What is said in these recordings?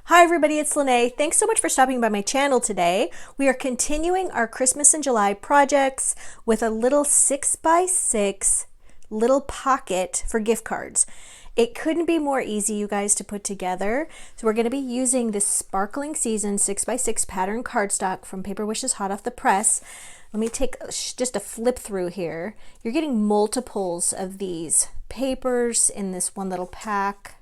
Hi everybody, it's Lene. Thanks so much for stopping by my channel today. We are continuing our Christmas in July projects with a little 6x6 little pocket for gift cards. It couldn't be more easy, you guys, to put together. So we're going to be using this Sparkling Season 6x6 pattern cardstock from Paper Wishes hot off the press. Let me take just a flip through here. You're getting multiples of these papers in this one little pack.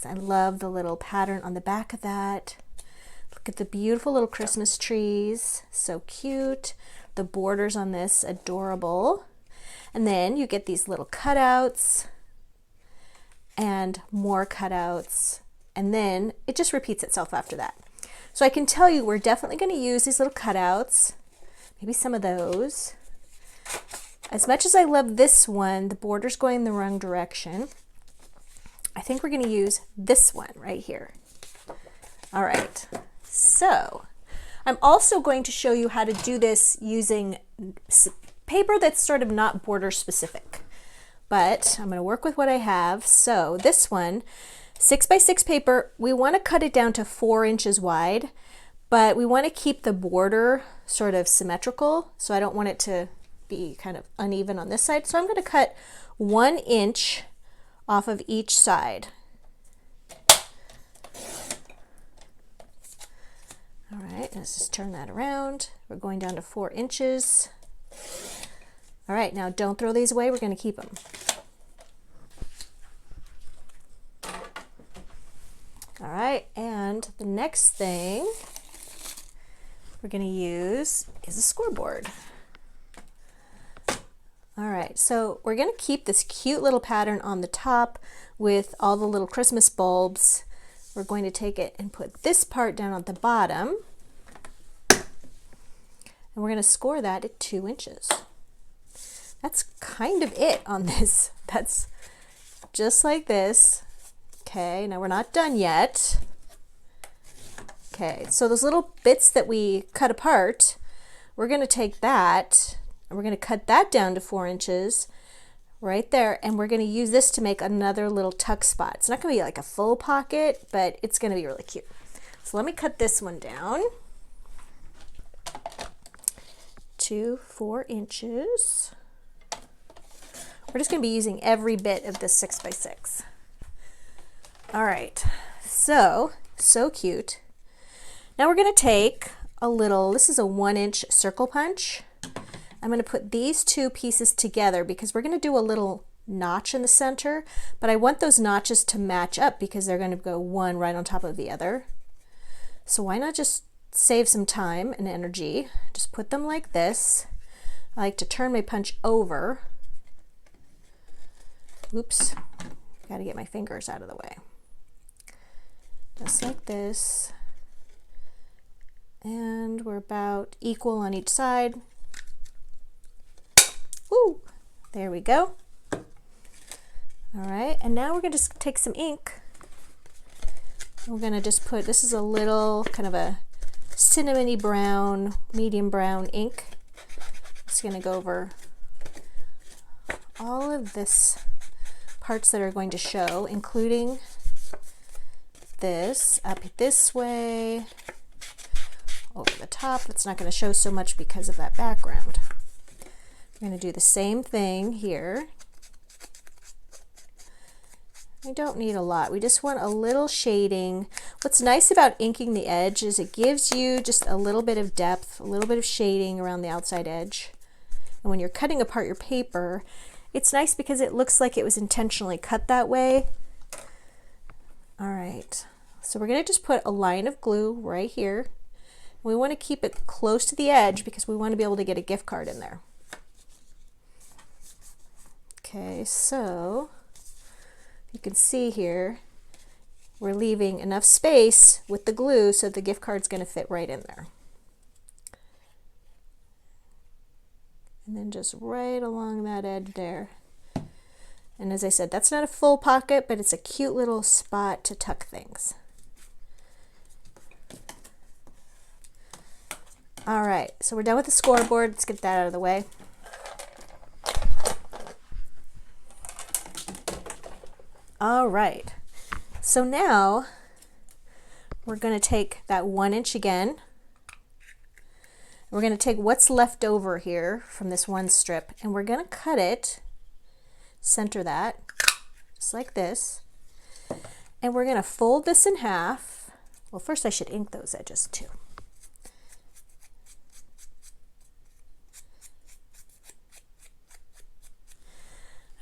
I love the little pattern on the back of that. Look at the beautiful little Christmas trees. So cute. The borders on this, adorable. And then you get these little cutouts and more cutouts. And then it just repeats itself after that. So I can tell you we're definitely going to use these little cutouts. Maybe some of those. As much as I love this one, the border's going the wrong direction. I think we're going to use this one right here. All right, so I'm also going to show you how to do this using paper that's sort of not border specific, but I'm going to work with what I have. So this one, 6x6 paper, we want to cut it down to 4 inches wide, but we want to keep the border sort of symmetrical, so I don't want it to be kind of uneven on this side. So I'm going to cut 1 inch off of each side. All right, let's just turn that around. We're going down to 4 inches. All right, now don't throw these away. We're going to keep them. All right, and the next thing we're going to use is a scoreboard. All right, so we're going to keep this cute little pattern on the top with all the little Christmas bulbs. We're going to take it and put this part down at the bottom. And we're going to score that at 2 inches. That's kind of it on this. That's just like this. Okay, now we're not done yet. Okay, so those little bits that we cut apart, we're going to take that and we're going to cut that down to 4 inches right there, and we're going to use this to make another little tuck spot. It's not going to be like a full pocket, but it's going to be really cute. So let me cut this one down to 4 inches. We're just going to be using every bit of this 6x6. All right, so cute. Now we're going to take a little, this is a 1 inch circle punch. I'm going to put these two pieces together because we're going to do a little notch in the center, but I want those notches to match up because they're going to go one right on top of the other. So why not just save some time and energy? Just put them like this. I like to turn my punch over. Oops, got to get my fingers out of the way. Just like this. And we're about equal on each side. Woo! There we go. All right, and now we're going to just take some ink. We're going to just put, this is a little kind of a cinnamony brown, medium brown ink. It's going to go over all of this parts that are going to show, including this, up this way, over the top. It's not going to show so much because of that background. We're going to do the same thing here. We don't need a lot. We just want a little shading. What's nice about inking the edge is it gives you just a little bit of depth, a little bit of shading around the outside edge. And when you're cutting apart your paper, it's nice because it looks like it was intentionally cut that way. All right, so we're going to just put a line of glue right here. We want to keep it close to the edge because we want to be able to get a gift card in there. Okay, so you can see here, we're leaving enough space with the glue so the gift card's going to fit right in there. And then just right along that edge there. And as I said, that's not a full pocket, but it's a cute little spot to tuck things. All right, so we're done with the scoreboard. Let's get that out of the way. All right, so now we're going to take that 1 inch again. We're going to take what's left over here from this one strip and we're going to cut it, center that, just like this. And we're going to fold this in half. Well, first I should ink those edges too.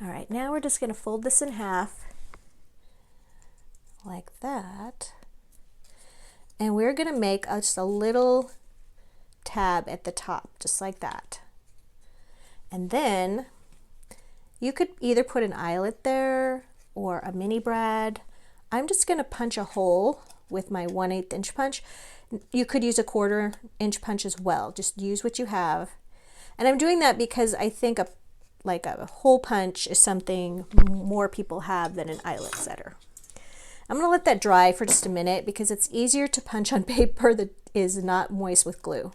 All right, now we're just going to fold this in half like that. And we're going to make just a little tab at the top, just like that. And then you could either put an eyelet there or a mini brad. I'm just going to punch a hole with my 1/8 inch punch. You could use a 1/4 inch punch as well. Just use what you have. And I'm doing that because I think a hole punch is something more people have than an eyelet setter. I'm going to let that dry for just a minute because it's easier to punch on paper that is not moist with glue.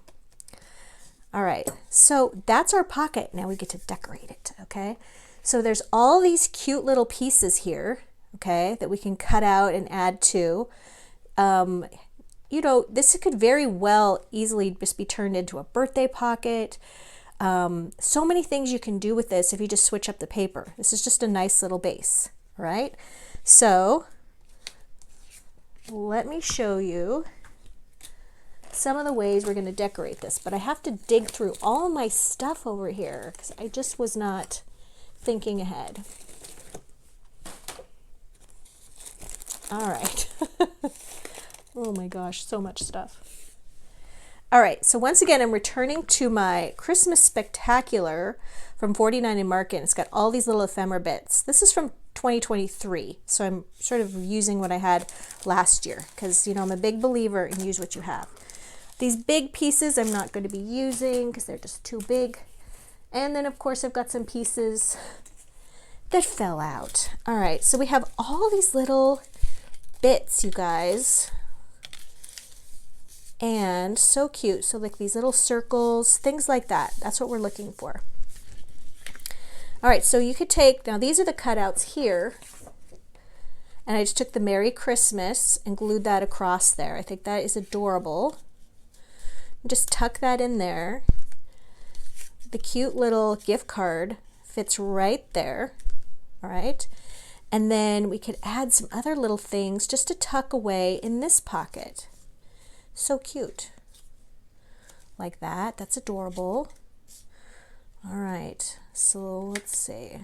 All right, so that's our pocket. Now we get to decorate it, okay? So there's all these cute little pieces here, okay, that we can cut out and add to. You know, this could very well easily just be turned into a birthday pocket. So many things you can do with this if you just switch up the paper. This is just a nice little base, right? So let me show you some of the ways we're going to decorate this, but I have to dig through all my stuff over here because I just was not thinking ahead. All right. Oh my gosh, so much stuff. All right, so once again, I'm returning to my Christmas Spectacular from 49 and Market. It's got all these little ephemera bits. This is from 2023, so I'm sort of using what I had last year because, you know, I'm a big believer in use what you have. These big pieces I'm not going to be using because they're just too big. And then, of course, I've got some pieces that fell out. All right, so we have all these little bits, you guys. And so cute. So like these little circles, things like that. That's what we're looking for. All right, so you could take, now these are the cutouts here. And I just took the Merry Christmas and glued that across there. I think that is adorable. Just tuck that in there. The cute little gift card fits right there. All right. And then we could add some other little things just to tuck away in this pocket. So cute. Like that. That's adorable. All right. So let's see.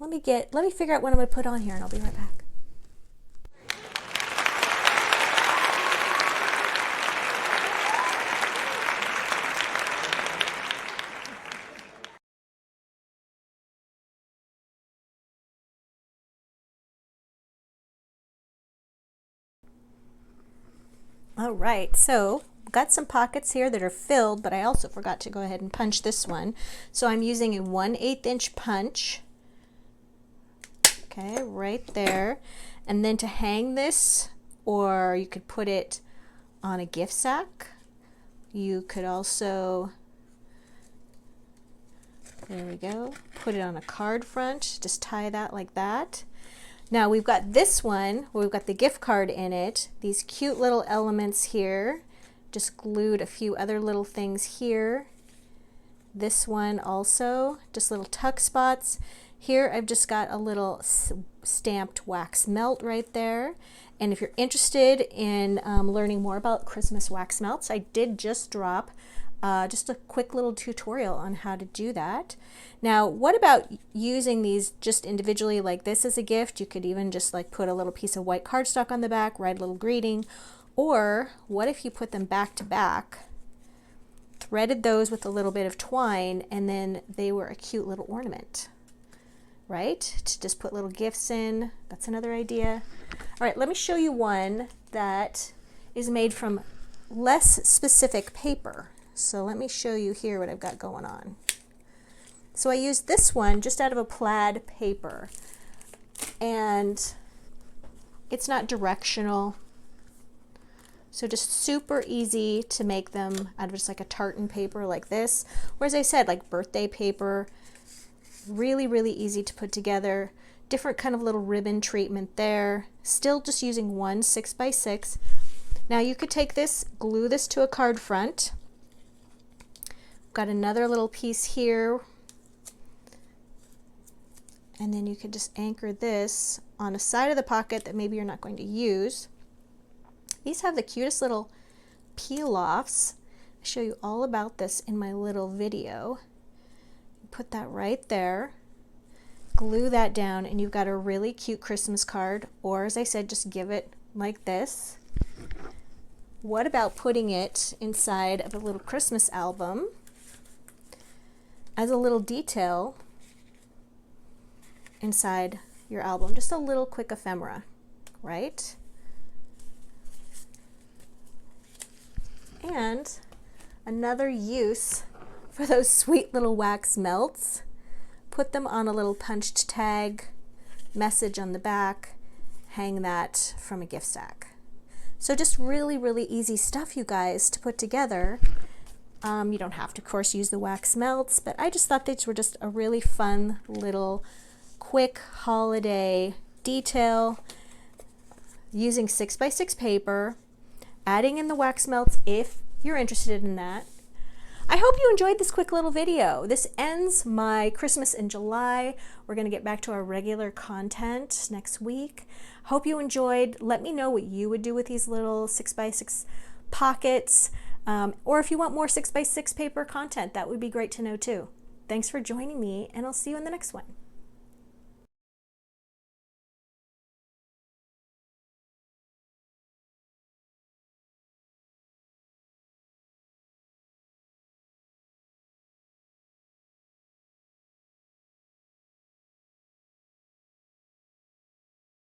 Let me figure out what I'm going to put on here and I'll be right back. All right, so got some pockets here that are filled, but I also forgot to go ahead and punch this one. So I'm using a 1/8 inch punch. Okay, right there. And then to hang this, or you could put it on a gift sack. You could also, there we go, put it on a card front, just tie that like that. Now we've got this one where we've got the gift card in it, these cute little elements here, just glued a few other little things here. This one also, just little tuck spots. Here I've just got a little stamped wax melt right there. And if you're interested in learning more about Christmas wax melts, I did just drop just a quick little tutorial on how to do that. Now, what about using these just individually like this as a gift? You could even just like put a little piece of white cardstock on the back, write a little greeting. Or what if you put them back to back, threaded those with a little bit of twine, and then they were a cute little ornament, right? To just put little gifts in. That's another idea. All right, let me show you one that is made from less specific paper. So let me show you here what I've got going on. So I used this one just out of a plaid paper, and it's not directional. So just super easy to make them out of just like a tartan paper like this. Or as I said, like birthday paper, really, really easy to put together. different kind of little ribbon treatment there. Still just using one 6x6. Now you could take this, glue this to a card front. Got another little piece here. And then you could just anchor this on a side of the pocket that maybe you're not going to use. These have the cutest little peel-offs. I'll show you all about this in my little video. Put that right there. Glue that down and you've got a really cute Christmas card, or as I said, just give it like this. What about putting it inside of a little Christmas album as a little detail inside your album? Just a little quick ephemera, right? And another use for those sweet little wax melts, put them on a little punched tag, message on the back, hang that from a gift stack. So just really, really easy stuff, you guys, to put together. You don't have to, of course, use the wax melts, but I just thought these were just a really fun little quick holiday detail using 6x6 paper, adding in the wax melts if you're interested in that. I hope you enjoyed this quick little video. This ends my Christmas in July. We're going to get back to our regular content next week. Hope you enjoyed. Let me know what you would do with these little 6x6 pockets, or if you want more 6x6 paper content, that would be great to know too. Thanks for joining me, and I'll see you in the next one.